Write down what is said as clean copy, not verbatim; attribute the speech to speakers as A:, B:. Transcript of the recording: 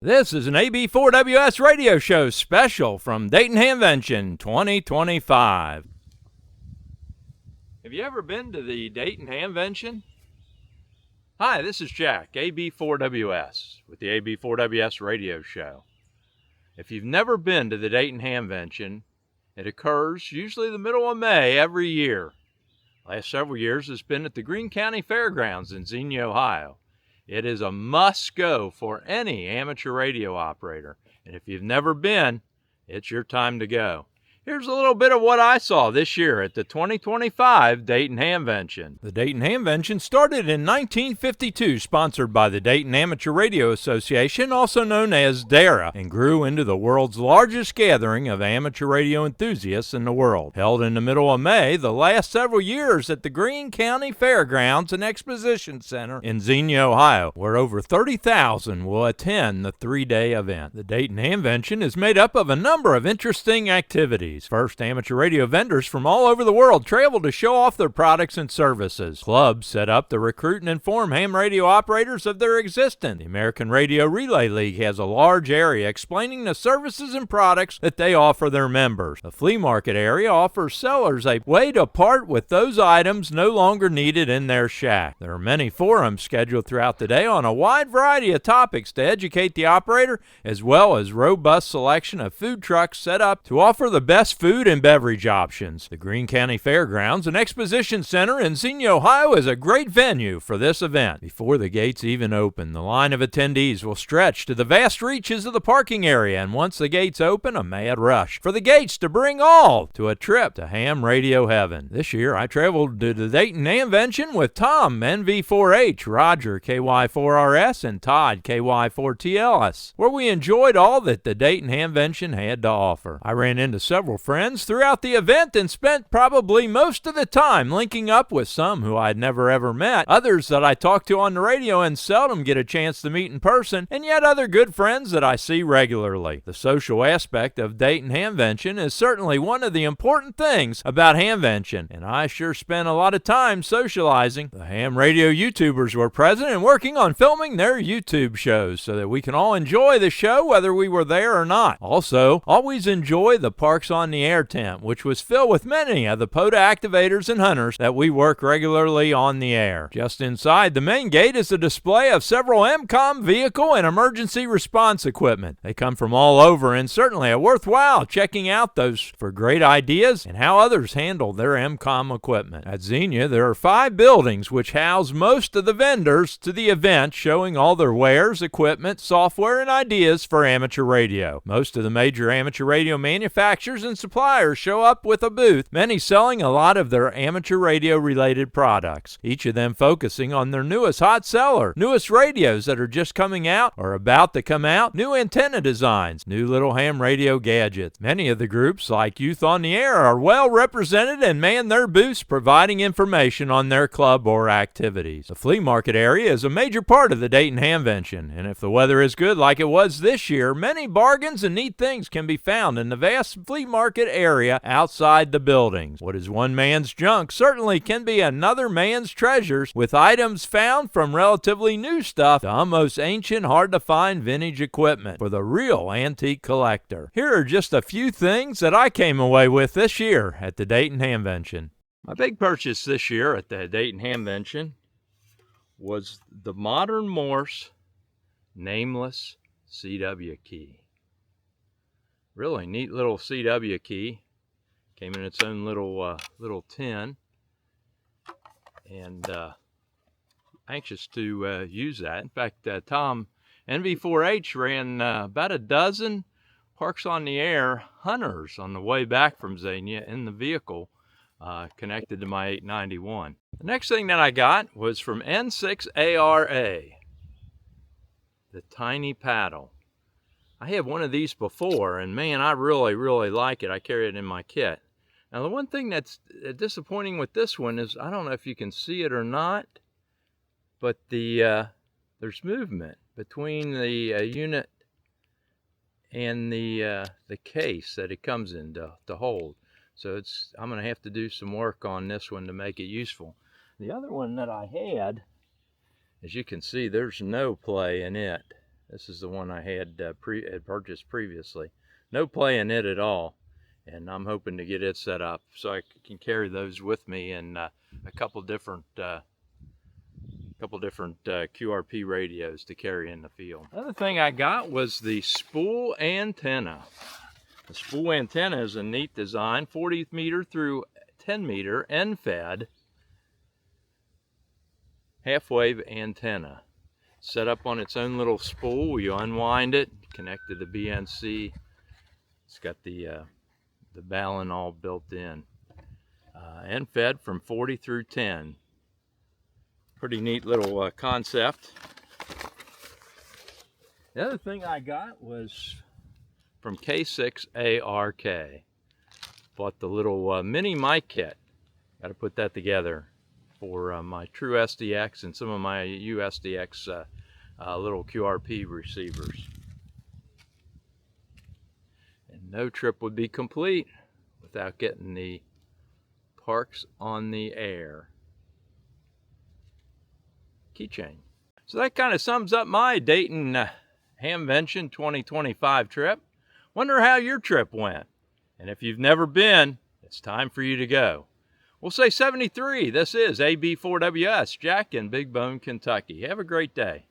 A: This is an AB4WS radio show special from Dayton Hamvention 2025. Have you ever been to the Dayton Hamvention? Hi, this is Jack, AB4WS, with the AB4WS radio show. If you've never been to the Dayton Hamvention, it occurs usually the middle of May every year. Last several years it's been at the Greene County Fairgrounds in Xenia, Ohio. It is a must-go for any amateur radio operator, and if you've never been, it's your time to go. Here's a little bit of what I saw this year at the 2025 Dayton Hamvention. The Dayton Hamvention started in 1952, sponsored by the Dayton Amateur Radio Association, also known as DARA, and grew into the world's largest gathering of amateur radio enthusiasts in the world. Held in the middle of May, the last several years at the Greene County Fairgrounds and Exposition Center in Xenia, Ohio, where over 30,000 will attend the three-day event. The Dayton Hamvention is made up of a number of interesting activities. First, amateur radio vendors from all over the world travel to show off their products and services. Clubs set up to recruit and inform ham radio operators of their existence. The American Radio Relay League has a large area explaining the services and products that they offer their members. The flea market area offers sellers a way to part with those items no longer needed in their shack. There are many forums scheduled throughout the day on a wide variety of topics to educate the operator, as well as robust selection of food trucks set up to offer the best food and beverage options. The Greene County Fairgrounds and Exposition Center in Xenia, Ohio is a great venue for this event. Before the gates even open, the line of attendees will stretch to the vast reaches of the parking area, and once the gates open, a mad rush for the gates to bring all to a trip to ham radio heaven. This year, I traveled to the Dayton Hamvention with Tom, NV4H, Roger, KY4RS, and Todd, KY4TLS, where we enjoyed all that the Dayton Hamvention had to offer. I ran into several friends throughout the event and spent probably most of the time linking up with some who I'd never ever met, others that I talk to on the radio and seldom get a chance to meet in person, and yet other good friends that I see regularly. The social aspect of Dayton Hamvention is certainly one of the important things about Hamvention, and I sure spent a lot of time socializing. The ham radio YouTubers were present and working on filming their YouTube shows so that we can all enjoy the show whether we were there or not. Also, always enjoy the Parks on the Air tent, which was filled with many of the POTA activators and hunters that we work regularly on the air. Just inside the main gate is a display of several MCOM vehicle and emergency response equipment. They come from all over and certainly are worthwhile checking out those for great ideas and how others handle their MCOM equipment. At Xenia, there are 5 buildings which house most of the vendors to the event, showing all their wares, equipment, software, and ideas for amateur radio. Most of the major amateur radio manufacturers and suppliers show up with a booth, many selling a lot of their amateur radio related products, each of them focusing on their newest hot seller, newest radios that are just coming out or about to come out, new antenna designs, new little ham radio gadgets. Many of the groups like Youth on the Air are well represented and man their booths providing information on their club or activities. The flea market area is a major part of the Dayton Hamvention, and if the weather is good like it was this year, many bargains and neat things can be found in the vast flea market area outside the buildings. What is one man's junk certainly can be another man's treasures, with items found from relatively new stuff to almost ancient, hard-to-find vintage equipment for the real antique collector. Here are just a few things that I came away with this year at the Dayton Hamvention. My big purchase this year at the Dayton Hamvention was the Modern Morse nameless CW key. Really neat little CW key. Came in its own little tin, and anxious to use that. In fact, Tom NV4H ran about a dozen Parks on the Air hunters on the way back from Xenia in the vehicle connected to my 891. The next thing that I got was from N6ARA, the tiny paddle. I have one of these before, and man, I really like it. I carry it in my kit. Now, the one thing that's disappointing with this one is, I don't know if you can see it or not, but there's movement between the unit and the case that it comes in to hold. So I'm going to have to do some work on this one to make it useful. The other one that I had, as you can see, there's no play in it. This is the one I had purchased previously. No play in it at all, and I'm hoping to get it set up so I can carry those with me in a couple different QRP radios to carry in the field. Another thing I got was the spool antenna. The spool antenna is a neat design, 40 meter through 10 meter end-fed half-wave antenna. Set up on its own little spool. You unwind it, connect to the BNC. It's got the balun all built in. And fed from 40 through 10. Pretty neat little concept. The other thing I got was from K6ARK. Bought the little mini mic kit. Got to put that together for my True SDX and some of my USDX little QRP receivers. And no trip would be complete without getting the Parks on the Air keychain. So that kind of sums up my Dayton Hamvention 2025 trip. Wonder how your trip went. And if you've never been, it's time for you to go. We'll say 73. This is AB4WS, Jack in Big Bone, Kentucky. Have a great day.